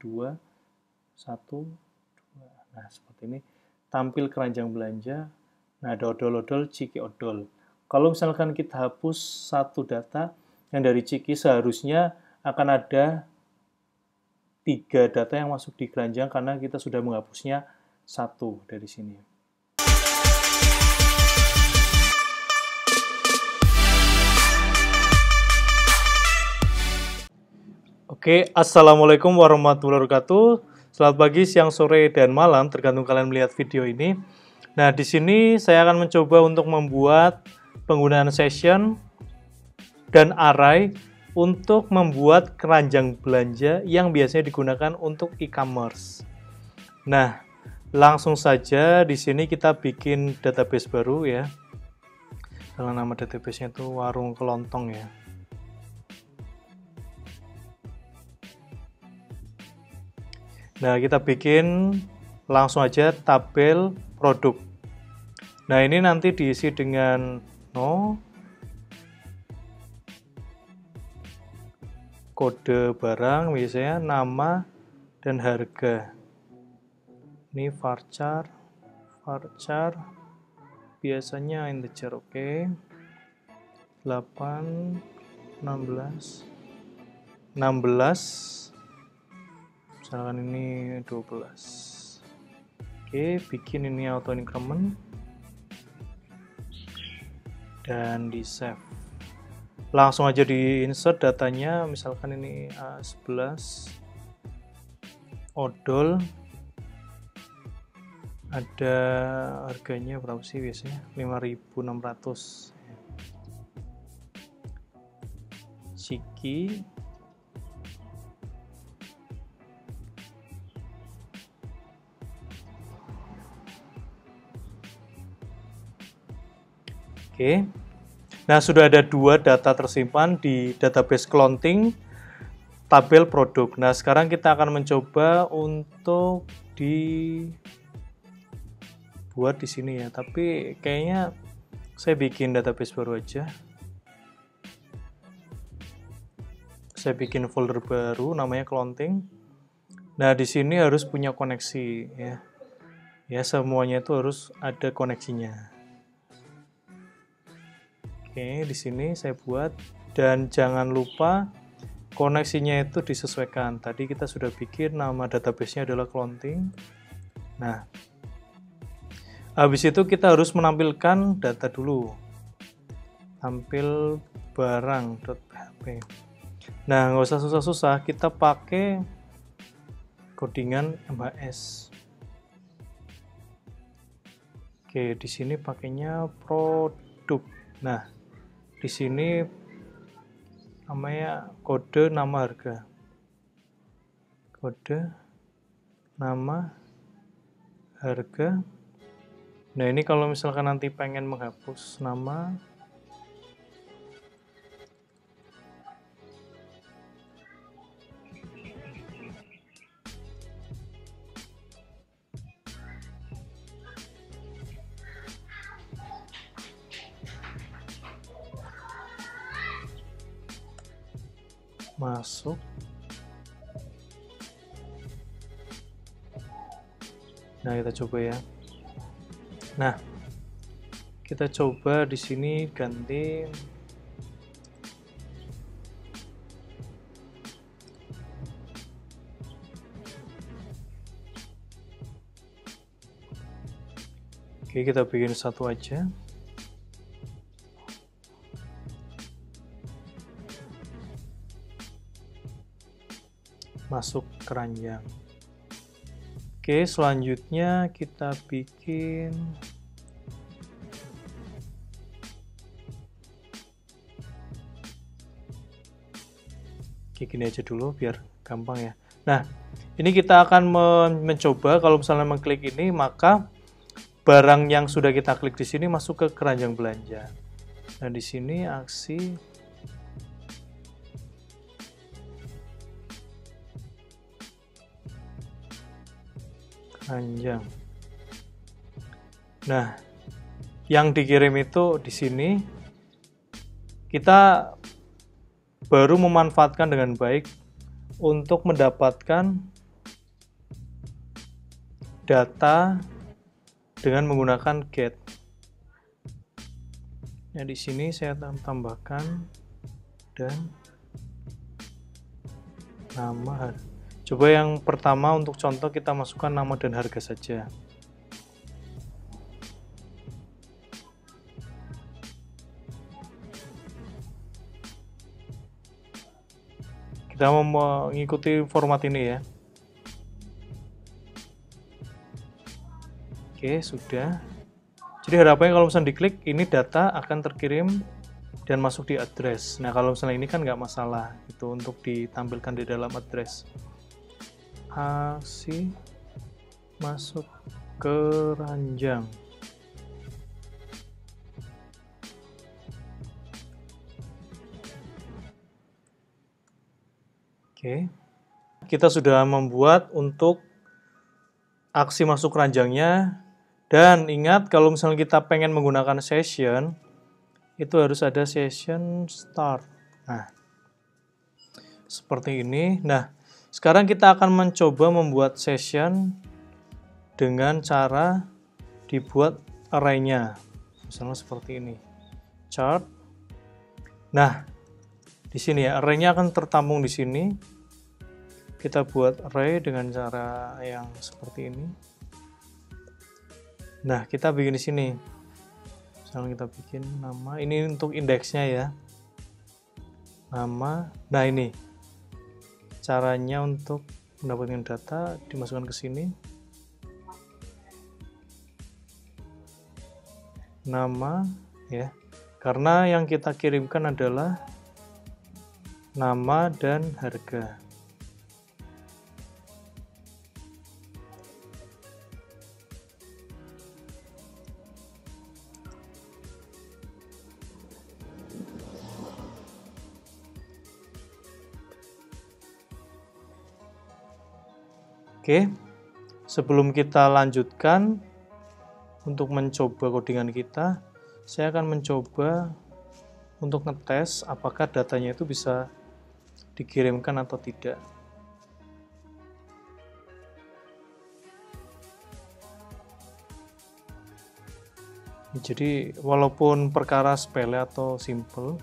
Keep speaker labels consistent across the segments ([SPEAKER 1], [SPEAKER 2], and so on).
[SPEAKER 1] 2, 1, 2. Nah, seperti ini. Tampil keranjang belanja. Nah, ada odol-odol, Ciki odol. Kalau misalkan kita hapus satu data yang dari Ciki, seharusnya akan ada 3 data yang masuk di keranjang karena kita sudah menghapusnya 1 dari sini. Oke, Assalamualaikum warahmatullahi wabarakatuh. Selamat pagi, siang, sore, dan malam, tergantung kalian melihat video ini. Nah, di sini saya akan mencoba untuk membuat penggunaan session dan array untuk membuat keranjang belanja yang biasanya digunakan untuk e-commerce. Nah, langsung saja di sini kita bikin database baru ya. Kalau nama database-nya itu warung kelontong ya. Nah, kita bikin langsung aja tabel produk. Nah, ini nanti diisi dengan kode barang, biasanya nama dan harga. Ini varchar biasanya integer, oke. 8, 16, misalkan ini 12. Oke, bikin ini auto increment dan di save. Langsung aja di insert datanya, misalkan ini A11 odol, ada harganya berapa sih biasanya? 5.600. Ciki oke. Nah, sudah ada 2 data tersimpan di database clothing tabel produk. Nah, sekarang kita akan mencoba untuk dibuat di sini ya. Tapi kayaknya saya bikin database baru aja. Saya bikin folder baru namanya clothing. Nah, di sini harus punya koneksi ya. Ya, semuanya itu harus ada koneksinya. Oke, di sini saya buat, dan jangan lupa koneksinya itu disesuaikan. Tadi kita sudah bikin nama database-nya adalah clothing. Nah, habis itu kita harus menampilkan data dulu. Tampil barang.php. Nah, nggak usah susah-susah, kita pakai codingan MHS. Oke, di sini pakainya produk. Nah, di sini namanya kode nama harga. Kode nama harga. Nah, ini kalau misalkan nanti pengen menghapus nama, masuk. Nah, kita coba ya. Nah, kita coba di sini ganti oke, kita bikin satu aja. Masuk keranjang. Oke, selanjutnya kita bikin gini aja dulu biar gampang ya. Nah, ini kita akan mencoba kalau misalnya mengklik ini, maka barang yang sudah kita klik di sini masuk ke keranjang belanja. Nah, di sini aksi keranjang. Nah, yang dikirim itu di sini. Kita baru memanfaatkan dengan baik untuk mendapatkan data dengan menggunakan get. Nah, di sini saya tambahkan dan nama. Coba yang pertama untuk contoh kita masukkan nama dan harga saja. Kita mau mengikuti format ini ya. Oke, sudah. Jadi harapannya kalau misalnya diklik, ini data akan terkirim dan masuk di address. Nah, kalau misalnya ini kan nggak masalah, itu untuk ditampilkan di dalam address. Aksi masuk keranjang. Oke, kita sudah membuat untuk aksi masuk keranjangnya. Dan ingat, kalau misalnya kita pengen menggunakan session, itu harus ada session start. Nah, seperti ini. Nah, sekarang kita akan mencoba membuat session dengan cara dibuat array-nya. Misalnya seperti ini. Chart. Nah, di sini ya, array-nya akan tertampung di sini. Kita buat array dengan cara yang seperti ini. Nah, kita bikin di sini. Misalnya kita bikin nama, ini untuk indeksnya ya. Nama. Nah, ini caranya untuk mendapatkan data, dimasukkan ke sini. Nama ya. Karena yang kita kirimkan adalah nama dan harga. Oke, sebelum kita lanjutkan untuk mencoba codingan kita, saya akan mencoba untuk ngetes apakah datanya itu bisa dikirimkan atau tidak. Jadi walaupun perkara sepele atau simple,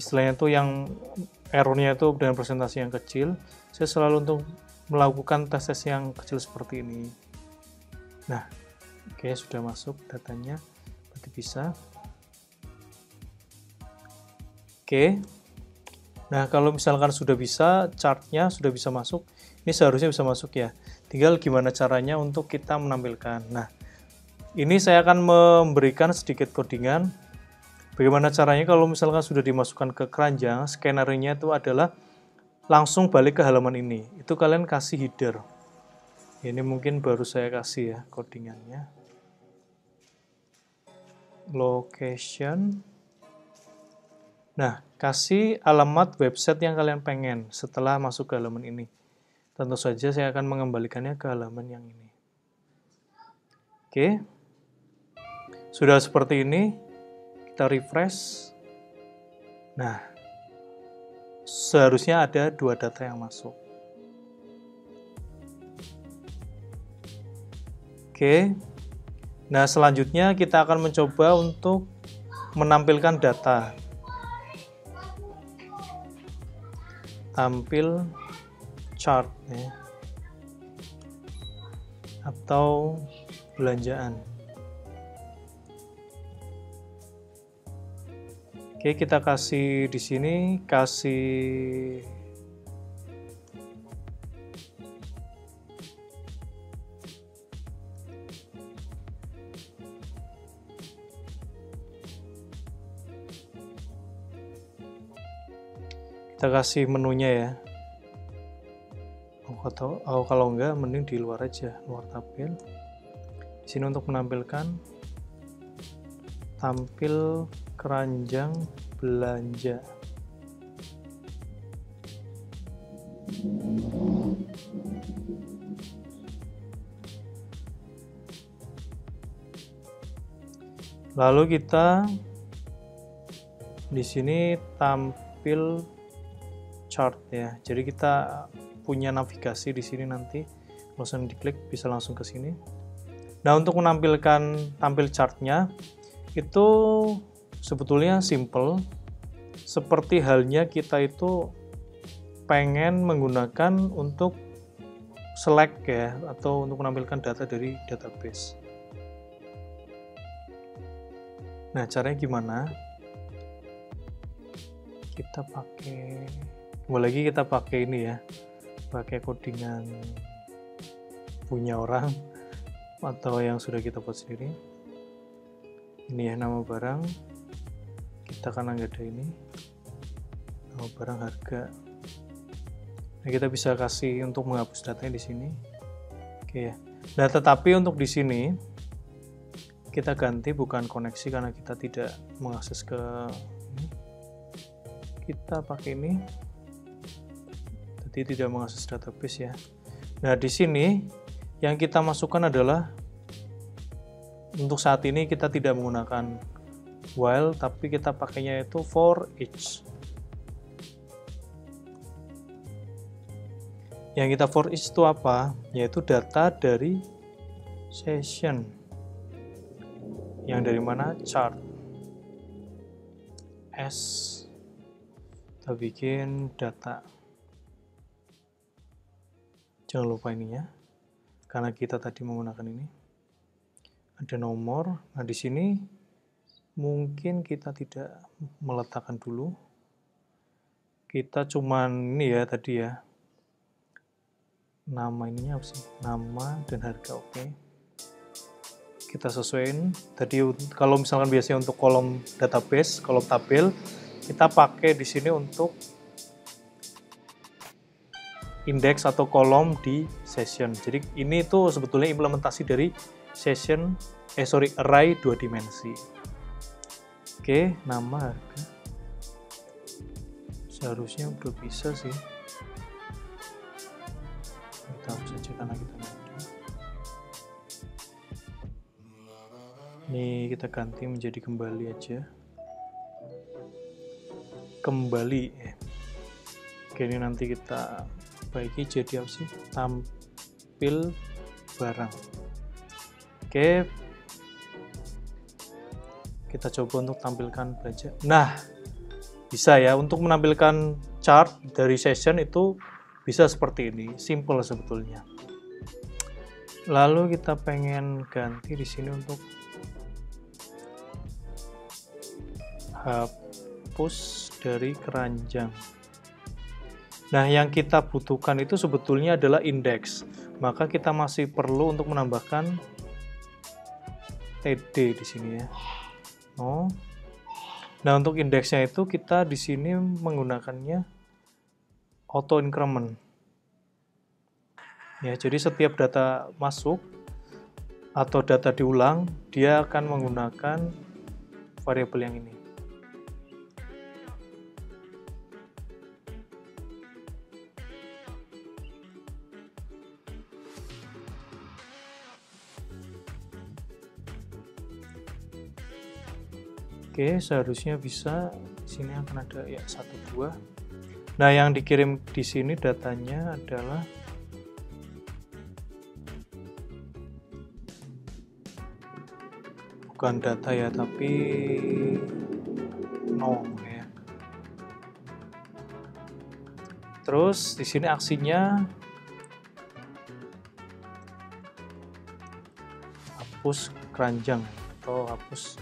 [SPEAKER 1] istilahnya itu yang errornya itu dengan presentasi yang kecil, saya selalu untuk melakukan tes yang kecil seperti ini. Nah, oke, sudah masuk datanya, berarti bisa. Oke. Nah, kalau misalkan sudah bisa, chartnya sudah bisa masuk, ini seharusnya bisa masuk ya. Tinggal gimana caranya untuk kita menampilkan. Nah, ini saya akan memberikan sedikit codingan. Bagaimana caranya kalau misalkan sudah dimasukkan ke keranjang, skenario-nya itu adalah langsung balik ke halaman ini. Itu kalian kasih header. Ini mungkin baru saya kasih ya codingannya. Location. Nah, kasih alamat website yang kalian pengen setelah masuk ke halaman ini. Tentu saja saya akan mengembalikannya ke halaman yang ini. Oke. Sudah seperti ini. Kita refresh. Nah, seharusnya ada 2 data yang masuk. Oke. Nah, selanjutnya kita akan mencoba untuk menampilkan data. Tampil chart ya. Atau belanjaan. Oke, kita kasih di sini, kasih menunya ya. Atau kalau enggak, mending di luar aja, luar tabel. Di sini untuk menampilkan tampil keranjang belanja. Lalu kita di sini tampil chart ya. Jadi kita punya navigasi di sini nanti langsung diklik bisa langsung ke sini. Nah, untuk menampilkan tampil chartnya itu sebetulnya simple, seperti halnya kita itu pengen menggunakan untuk select ya, atau untuk menampilkan data dari database. Nah, caranya gimana? Kita pakai, kembali lagi kita pakai ini ya, pakai codingan punya orang atau yang sudah kita buat sendiri. Ini ya nama barang, kita kan nggak ada ini, nama barang harga. Nah, kita bisa kasih untuk menghapus datanya di sini. Oke ya. Nah, tetapi untuk di sini kita ganti bukan koneksi karena kita tidak mengakses ke ini. Kita pakai ini. Jadi tidak mengakses database ya. Nah, di sini yang kita masukkan adalah untuk saat ini kita tidak menggunakan while, tapi kita pakainya itu for each. Yang kita for each itu apa? Yaitu data dari session. Yang dari mana? Chart. S. Kita bikin data. Jangan lupa ininya, karena kita tadi menggunakan ini. Ada nomor. Nah, di sini mungkin kita tidak meletakkan dulu. Kita cuman ini ya tadi ya. Nama ininya apa sih? Nama dan harga, oke. Kita sesuaiin. Tadi kalau misalkan biasanya untuk kolom database, kolom tabel, kita pakai di sini untuk indeks atau kolom di session. Jadi ini tuh sebetulnya implementasi dari session, array 2 dimensi. Oke, nama harga. Seharusnya udah bisa sih. Kita hapus saja karena kita nggak ada. Ini kita ganti menjadi kembali aja. Kembali. Oke, ini nanti kita baiki jadi apa sih? Tampil barang. Oke. Kita coba untuk tampilkan belanja. Nah, bisa ya untuk menampilkan chart dari session itu bisa seperti ini, simple sebetulnya. Lalu kita pengen ganti di sini untuk hapus dari keranjang. Nah, yang kita butuhkan itu sebetulnya adalah indeks. Maka kita masih perlu untuk menambahkan TD di sini ya. Oh. Nah, untuk indeksnya itu kita di sini menggunakannya auto increment. Ya, jadi setiap data masuk atau data diulang, dia akan menggunakan variabel yang ini. Oke, seharusnya bisa. Di sini akan ada ya 1, 2. Nah, yang dikirim di sini datanya adalah bukan data ya, tapi no ya. Terus di sini aksinya hapus keranjang atau hapus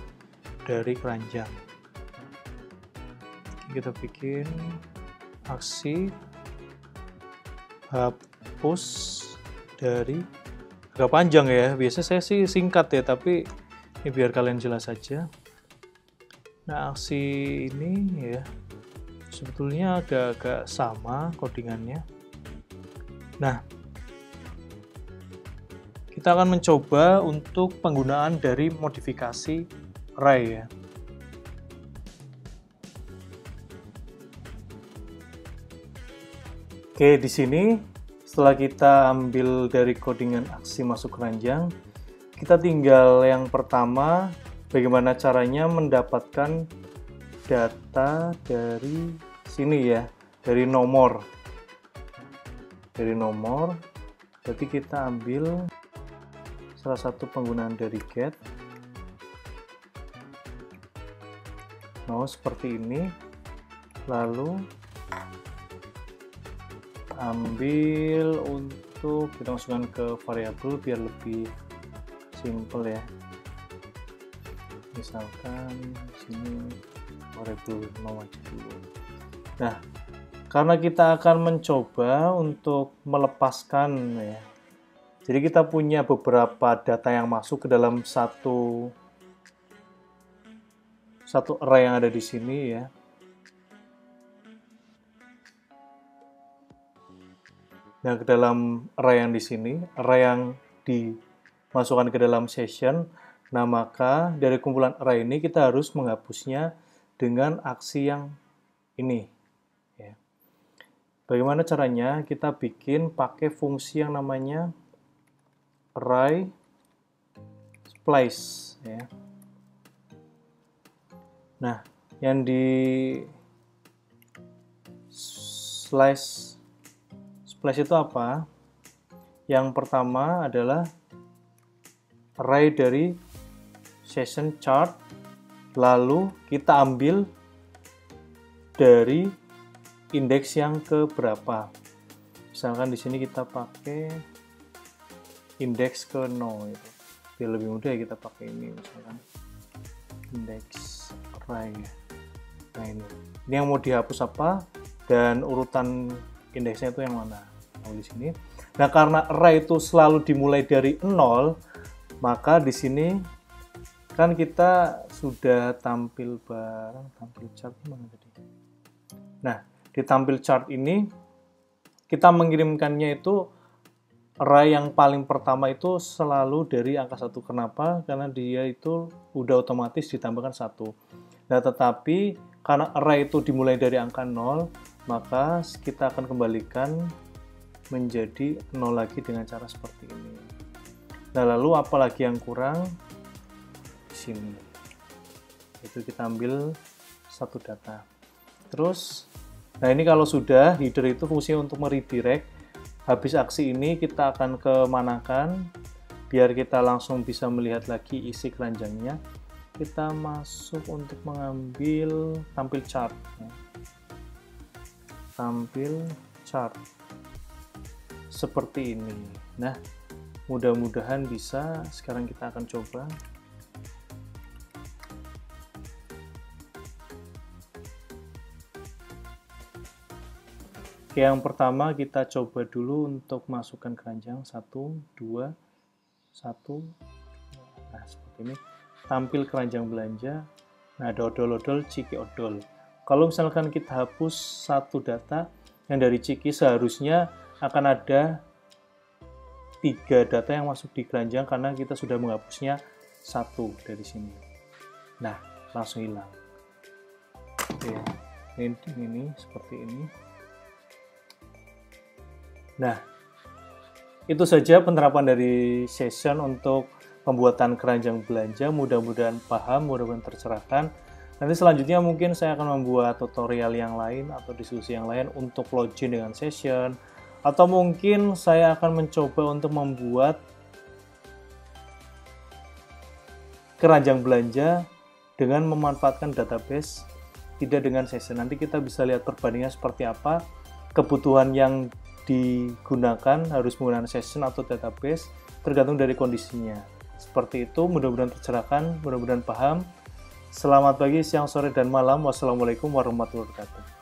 [SPEAKER 1] dari keranjang. Kita bikin aksi hapus dari, agak panjang ya, biasa saya sih singkat ya, tapi ini biar kalian jelas saja. Nah, aksi ini ya sebetulnya agak-agak sama codingannya. Nah, kita akan mencoba untuk penggunaan dari modifikasi array ya. Oke, di sini setelah kita ambil dari codingan aksi masuk keranjang, kita tinggal yang pertama bagaimana caranya mendapatkan data dari sini ya, dari nomor. Dari nomor Berarti kita ambil salah satu penggunaan dari get. Mau seperti ini, lalu ambil untuk kita masukkan ke variabel biar lebih simple ya. Misalkan sini variabel mau aja dulu. Nah, karena kita akan mencoba untuk melepaskan ya. Jadi kita punya beberapa data yang masuk ke dalam satu array yang ada di sini ya. Nah, ke dalam array yang di sini, array yang dimasukkan ke dalam session, nah maka dari kumpulan array ini kita harus menghapusnya dengan aksi yang ini. Ya. Bagaimana caranya? Kita bikin pakai fungsi yang namanya array splice. Ya. Nah, yang di splice itu apa? Yang pertama adalah array dari session chart, lalu kita ambil dari indeks yang ke berapa. Misalkan di sini kita pakai indeks ke 0 itu. Biar lebih mudah ya kita pakai ini misalkan indeks array. Nah ini yang mau dihapus apa dan urutan indeksnya itu yang mana. Nah, di sini. Nah, karena array itu selalu dimulai dari 0, maka di sini kan kita sudah tampil chart mana tadi. Nah, di tampil chart ini kita mengirimkannya itu array yang paling pertama itu selalu dari angka 1. Kenapa? Karena dia itu udah otomatis ditambahkan 1. Nah, tetapi karena array itu dimulai dari angka 0, maka kita akan kembalikan menjadi 0 lagi dengan cara seperti ini. Nah, lalu apalagi yang kurang? Di sini. Itu kita ambil satu data. Terus, nah ini kalau sudah, header itu fungsinya untuk meredirect. Habis aksi ini kita akan kemanakan, biar kita langsung bisa melihat lagi isi keranjangnya. Kita masuk untuk mengambil tampil chart. Ya. Tampil chart seperti ini. Nah, mudah-mudahan bisa. Sekarang kita akan coba. Oke, yang pertama kita coba dulu untuk masukkan keranjang 1, 2, 1. Nah, seperti ini. Tampil keranjang belanja. Nah, ada odol-odol, ciki odol. Kalau misalkan kita hapus satu data yang dari ciki, seharusnya akan ada 3 data yang masuk di keranjang karena kita sudah menghapusnya 1 dari sini. Nah, langsung hilang. Oke, ini seperti ini. Nah, itu saja penerapan dari session untuk pembuatan keranjang belanja. Mudah-mudahan paham, mudah-mudahan tercerahkan. Nanti selanjutnya mungkin saya akan membuat tutorial yang lain atau diskusi yang lain untuk login dengan session, atau mungkin saya akan mencoba untuk membuat keranjang belanja dengan memanfaatkan database, tidak dengan session. Nanti kita bisa lihat perbandingan seperti apa, kebutuhan yang digunakan harus menggunakan session atau database, tergantung dari kondisinya. Seperti itu, mudah-mudahan tercerahkan, mudah-mudahan paham. Selamat pagi, siang, sore, dan malam. Wassalamualaikum warahmatullahi wabarakatuh.